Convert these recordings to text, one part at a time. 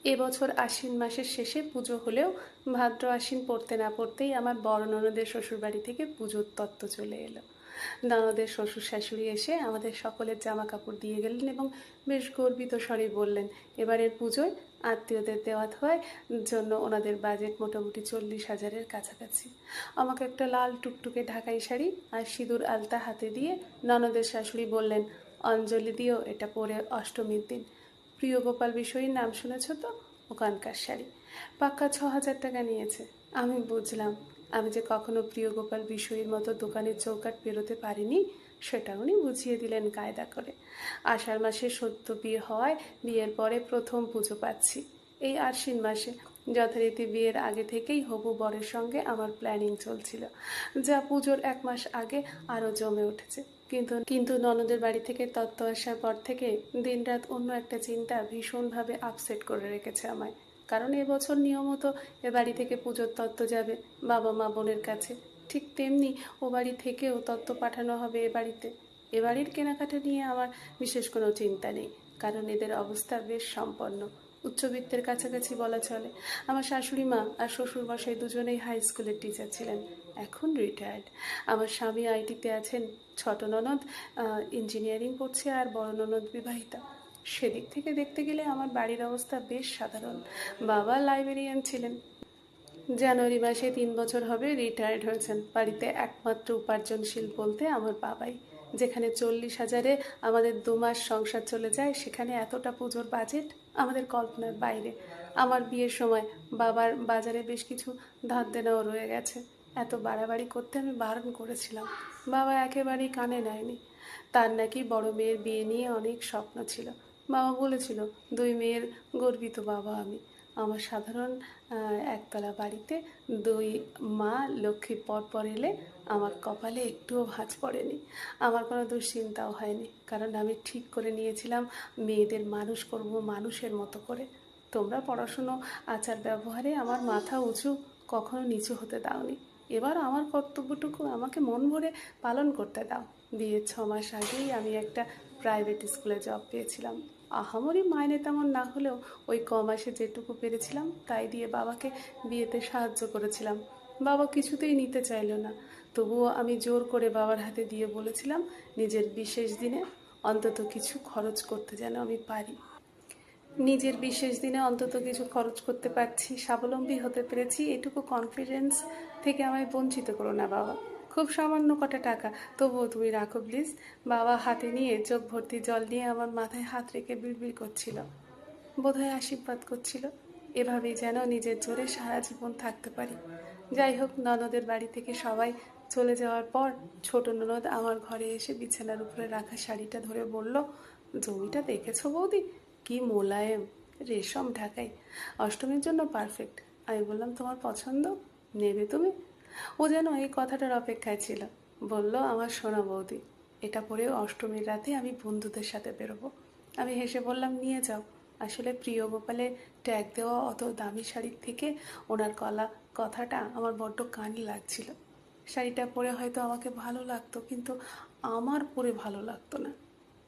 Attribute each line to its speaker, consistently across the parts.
Speaker 1: এবছর আশ্বিন মাসের শেষে পুজো হলেও ভাদ্র আশ্বিন পড়তে না পড়তেই আমার বড় ননদের শ্বশুরবাড়ি থেকে পুজোর তত্ত্ব চলে এলো। ননদের শ্বশুর শাশুড়ি এসে আমাদের সকলের জামা কাপড় দিয়ে গেলেন এবং বেশ গর্বিত স্বরে বললেন, এবারের পুজোয় আত্মীয়দের দেওয়া হওয়ার জন্য ওনাদের বাজেট মোটামুটি 40,000-এর কাছাকাছি। আমাকে একটা লাল টুকটুকে ঢাকাই শাড়ি আর সিঁদুর আলতা হাতে দিয়ে ননদের শাশুড়ি বললেন, অঞ্জলি দিও এটা পরে অষ্টমীর দিন। প্রিয় গোপাল বিষয়ীর নাম শুনেছ তো? ওখানকার শাড়ি পাক্কা 6,000 টাকা নিয়েছে। আমি বুঝলাম আমি যে কখনো প্রিয় গোপাল বিষয়ীর মতো দোকানের চৌকাট পেরোতে পারিনি, সেটা উনি বুঝিয়ে দিলেন কায়দা করে। আষাঢ় মাসে সদ্য বিয়ে হওয়ায় বিয়ের পরে প্রথম পুজো পাচ্ছি এই আশ্বিন মাসে। যথারীতি বিয়ের আগে থেকেই হবু বরের সঙ্গে আমার প্ল্যানিং চলছিল, যা পুজোর 1 মাস আগে আরও জমে উঠেছে। কিন্তু কিন্তু ননদের বাড়ি থেকে তত্ত্ব আসার পর থেকে দিনরাত অন্য একটা চিন্তা ভীষণভাবে আপসেট করে রেখেছে আমায়। কারণ এবছর নিয়মত এ বাড়ি থেকে পুজোর তত্ত্ব যাবে বাবা মা বোনের কাছে, ঠিক তেমনি ও বাড়ি থেকেও তত্ত্ব পাঠানো হবে এ বাড়িতে। এ বাড়ির কেনাকাটা নিয়ে আমার বিশেষ কোনো চিন্তা নেই, কারণ এদের অবস্থা বেশ সম্পন্ন, উচ্চবিত্তের কাছাকাছি বলা চলে। আমার শাশুড়ি মা আর শ্বশুরমশাই দুজনেই হাই স্কুলের টিচার ছিলেন, এখন রিটায়ার্ড। আমার স্বামী আইটিতে আছেন, ছোট ননদ ইঞ্জিনিয়ারিং পড়ছে আর বড় ননদ বিবাহিতা। সেদিক থেকে দেখতে গেলে আমার বাড়ির অবস্থা বেশ সাধারণ। বাবা লাইব্রেরিয়ান ছিলেন, জানুয়ারি মাসে 3 বছর হবে রিটায়ার্ড হয়েছেন। বাড়িতে একমাত্র উপার্জনশীল বলতে আমার বাবাই। যেখানে 40,000-এ আমাদের 2 মাস সংসার চলে যায়, সেখানে এতটা পুজোর বাজেট আমাদের কল্পনার বাইরে। আমার বিয়ের সময় বাবার বাজারে বেশ কিছু ধার দেনাও রয়ে গেছে। এত বাড়াবাড়ি করতে আমি বারণ করেছিলাম, বাবা একেবারেই কানে নেয়নি। তার নাকি বড় মেয়ের বিয়ে নিয়ে অনেক স্বপ্ন ছিল। বাবা বলেছিল, 2 মেয়ের গর্বিত বাবা আমি। আমার সাধারণ একতলা বাড়িতে 2 মা লক্ষ্মীর পর এলে আমার কপালে একটুও ভাঁজ পড়েনি। আমার কোনো দুশ্চিন্তাও হয়নি, কারণ আমি ঠিক করে নিয়েছিলাম মেয়েদের মানুষ করব মানুষের মতো করে। তোমরা পড়াশুনো আচার ব্যবহারে আমার মাথা উঁচু কখনো নিচু হতে দাওনি। এবার আমার কর্তব্যটুকু আমাকে মন ভরে পালন করতে দাও। বিয়ের 6 মাস আগেই আমি একটা প্রাইভেট স্কুলে জব পেয়েছিলাম। আহামরি মাইনে তেমন না হলেও ওই কমাসে যেটুকু পেরেছিলাম তাই দিয়ে বাবাকে বিয়েতে সাহায্য করেছিলাম। বাবা কিছুতেই নিতে চাইল না, তবুও আমি জোর করে বাবার হাতে দিয়ে বলেছিলাম নিজের বিশেষ দিনে অন্তত কিছু খরচ করতে যেন আমি পারি। নিজের বিশেষ দিনে অন্তত কিছু খরচ করতে পারছি, স্বাবলম্বী হতে পেরেছি, এটুকু কনফিডেন্স থেকে আমায় বঞ্চিত করো না বাবা। খুব সামান্য কটা টাকা, তবুও তুমি রাখো প্লিজ। বাবা হাতে নিয়ে চোখ ভর্তি জল নিয়ে আমার মাথায় হাত রেখে বিড়বিড় করছিল, বোধহয় আশীর্বাদ করছিল এভাবেই যেন নিজের জোরে সারা জীবন থাকতে পারি। যাই হোক, ননদের বাড়ি থেকে সবাই চলে যাওয়ার পর ছোট ননদ আমার ঘরে এসে বিছানার উপরে রাখা শাড়িটা ধরে বলল, জমিটা দেখেছো বৌদি, কি মোলায়েম, রেশম ঢাকাই, অষ্টমীর জন্য পারফেক্ট। আমি বললাম, তোমার পছন্দ, নেবে তুমি? ও যেন এই কথাটার অপেক্ষায় ছিল। বলল, আমার সোনা বৌদি, এটা পরেও অষ্টমীর রাতে আমি বন্ধুদের সাথে বেরোবো। আমি হেসে বললাম, নিয়ে যাও। আসলে প্রিয় গোপালে ট্যাগ দেওয়া অত দামি শাড়ির থেকে ওনার কথাটা আমার বড্ড কানে লাগছিল। শাড়িটা পরে হয়তো আমাকে ভালো লাগতো, কিন্তু আমার পরে ভালো লাগতো না।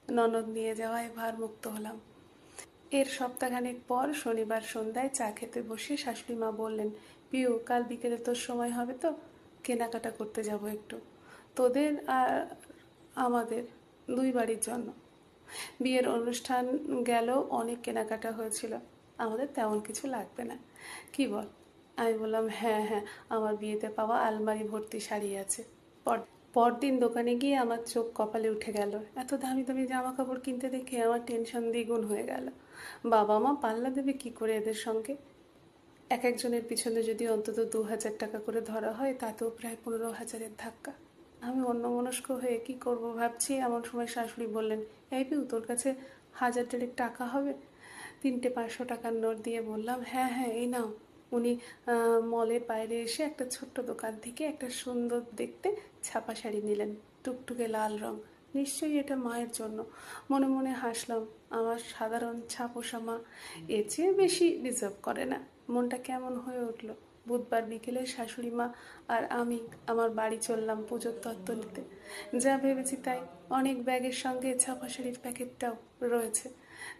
Speaker 1: ননদ নিয়ে যাওয়ায় ভারমুক্ত হলাম। এর সপ্তাহখানেক পর শনিবার সন্ধ্যায় চা খেতে বসে শাশুড়ি মা বললেন, পিউ, কাল বিকেলে তোর সময় হবে তো? কেনাকাটা করতে যাব একটু, তোদের আর আমাদের 2 বাড়ির জন্য। বিয়ের অনুষ্ঠান গেল, অনেক কেনাকাটা হয়েছিল, আমাদের তেমন কিছু লাগবে না, কি বল? আমি বললাম, হ্যাঁ হ্যাঁ, আমার বিয়েতে পাওয়া আলমারি ভর্তি শাড়ি আছে। পরদিন দোকানে গিয়ে আমার চোখ কপালে উঠে গেল। এত দামি দামি জামা কাপড় কিনতে দেখে আমার টেনশন দ্বিগুণ হয়ে গেল। বাবা মা পাল্লা দেবে কি করে এদের সঙ্গে? এক একজনের পিছনে যদি অন্তত 2,000 টাকা করে ধরা হয়, তাতেও প্রায় 15,000-এর ধাক্কা। আমি অন্যমনস্ক হয়ে কি করব ভাবছি, এমন সময় শাশুড়ি বললেন, এই পিউ, তোর কাছে 1,000-1,000 টাকা হবে? 3টে 500 টাকার নোট দিয়ে বললাম, হ্যাঁ হ্যাঁ, এই নাও। উনি মলের বাইরে এসে একটা ছোট্ট দোকান থেকে একটা সুন্দর দেখতে ছাপা শাড়ি নিলেন, টুকটুকে লাল রং। নিশ্চয়ই এটা মায়ের জন্য। মনে মনে হাসলাম, আমার সাধারণ ছাপোষা মা এর চেয়ে বেশি ডিজার্ভ করে না। মনটা কেমন হয়ে উঠল। বুধবার বিকেলে শাশুড়ি মা আর আমি আমার বাড়ি চললাম পুজোর তত্ত্ব নিতে। যা ভেবেছি তাই, অনেক ব্যাগের সঙ্গে ছাপা শাড়ির প্যাকেটটাও রয়েছে।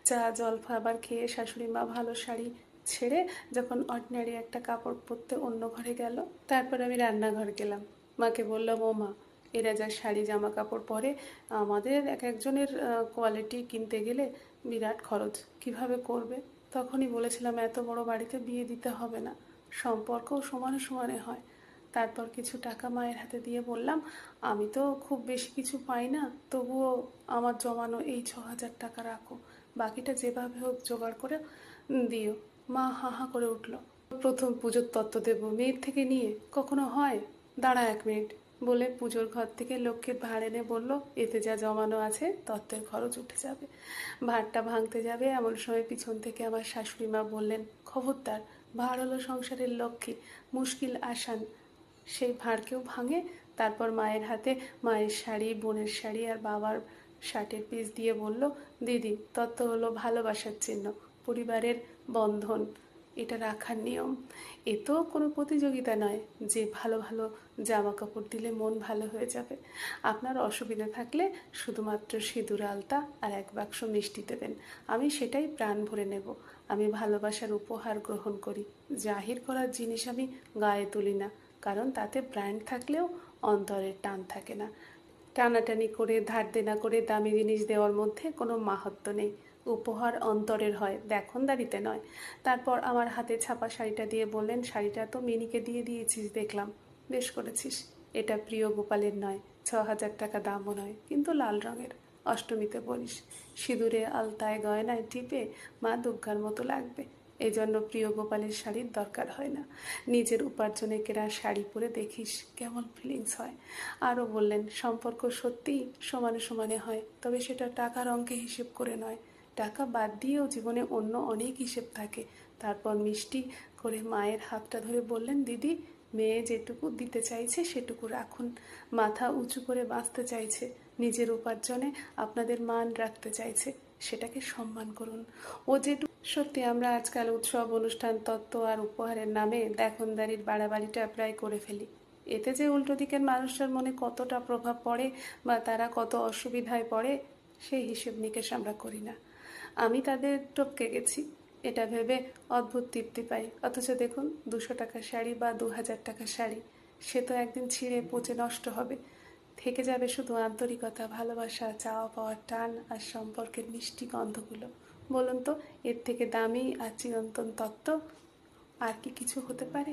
Speaker 1: চা জলখাবার খেয়ে শাশুড়ি মা ভালো শাড়ি ছেড়ে যখন অর্ডিনারি একটা কাপড় পরতে অন্য ঘরে গেল, তারপর আমি রান্নাঘর গেলাম। মাকে বললাম, ও মা, এরা যা শাড়ি জামা কাপড় পরে, আমাদের এক একজনের কোয়ালিটি কিনতে গেলে বিরাট খরচ, কিভাবে করবে? তখনই বলেছিলাম, এত বড় বাড়িতে বিয়ে দিতে হবে না, সম্পর্কও সমানে সমানে হয়। তারপর কিছু টাকা মায়ের হাতে দিয়ে বললাম, আমি তো খুব বেশি কিছু পাই না, তবুও আমার জমানো এই 6,000 টাকা রাখো, বাকিটা যেভাবে হোক জোগাড় করে দিও। মা হা হা করে উঠল। প্রথম পুজোর তত্ত্ব দেব মেয়ের থেকে নিয়ে, কখনো হয়? দাঁড়া 1 মিনিট বলে পুজোর ঘর থেকে লক্ষ্মীর ভাঁড় এনে বলল, এতে যা জমানো আছে তত্ত্বের খরচ উঠে যাবে। ভাঁড়টা ভাঙতে যাবে এমন সময় পিছন থেকে আমার শাশুড়ি মা বললেন, খবরদার, ভাঁড় হলো সংসারের লক্ষ্মী, মুশকিল আসান। সেই ভাঁড়কেও ভাঙে। তারপর মায়ের হাতে মায়ের শাড়ি, বোনের শাড়ি আর বাবার শার্টের পিস দিয়ে বলল, দিদি, তত্ত্ব হলো ভালোবাসার চিহ্ন, পরিবারের বন্ধন, এটা রাখার নিয়ম। এ তো কোনো প্রতিযোগিতা নয় যে ভালো ভালো জামা কাপড় দিলে মন ভালো হয়ে যাবে। আপনার অসুবিধা থাকলে শুধুমাত্র সিঁদুর আলতা আর 1 বাক্স মিষ্টি দেবেন, আমি সেটাই প্রাণ ভরে নেব। আমি ভালোবাসার উপহার গ্রহণ করি, জাহির করার জিনিস আমি গায়ে তুলি না, কারণ তাতে ব্র্যান্ড থাকলেও অন্তরের টান থাকে না। টানাটানি করে ধার দেনা করে দামি জিনিস দেওয়ার মধ্যে কোনো মাহাত্ম্য নেই। উপহার অন্তরের হয়, দেখনদারিতে নয়। তারপর আমার হাতে ছাপা শাড়িটা দিয়ে বললেন, শাড়িটা তো মিনিকে দিয়ে দিয়েছিস দেখলাম, বেশ করেছিস। এটা প্রিয় গোপালের নয়, 6,000 টাকা দামও নয়, কিন্তু লাল রঙের, অষ্টমীতে পরিস, সিঁদুরে আলতায় গয়নায় টিপে মা দুর্গার মতো লাগবে। এই জন্য প্রিয় গোপালের শাড়ির দরকার হয় না, নিজের উপার্জনে কেনা শাড়ি পরে দেখিস কেমন ফিলিংস হয়। আরও বললেন, সম্পর্ক সত্যিই সমানে সমানে হয়, তবে সেটা টাকার অঙ্কে হিসেব করে নয়, টাকা বাদ দিয়েও জীবনে অন্য অনেক হিসেব থাকে। তারপর মিষ্টি করে মায়ের হাতটা ধরে বললেন, দিদি, মেয়ে যেটুকু দিতে চাইছে সেটুকু রাখুন, মাথা উঁচু করে বাঁচতে চাইছে, নিজের উপার্জনে আপনাদের মান রাখতে চাইছে, সেটাকে সম্মান করুন। ও যেটুকু। সত্যি আমরা আজকাল উৎসব অনুষ্ঠান তত্ত্ব আর উপহারের নামে দেখনদারির বাড়াবাড়িটা প্রায় করে ফেলি। এতে যে উল্টো দিকের মানুষটার মনে কতটা প্রভাব পড়ে বা তারা কত অসুবিধায় পড়ে, সেই হিসেব নিকেশ আমরা করি না। আমি তাদের টপকে গেছি এটা ভেবে অদ্ভুত তৃপ্তি পাই, অথচ দেখুন 200 টাকার শাড়ি বা 2,000 টাকার শাড়ি, সে তো একদিন ছিঁড়ে পচে নষ্ট হবে, থেকে যাবে শুধু আন্তরিকতা, ভালোবাসা, চাওয়া পাওয়ার টান আর সম্পর্কের মিষ্টি গন্ধগুলো। বলুন তো, এর থেকে দামি আর চিরন্তন তত্ত্ব আর কি কিছু হতে পারে?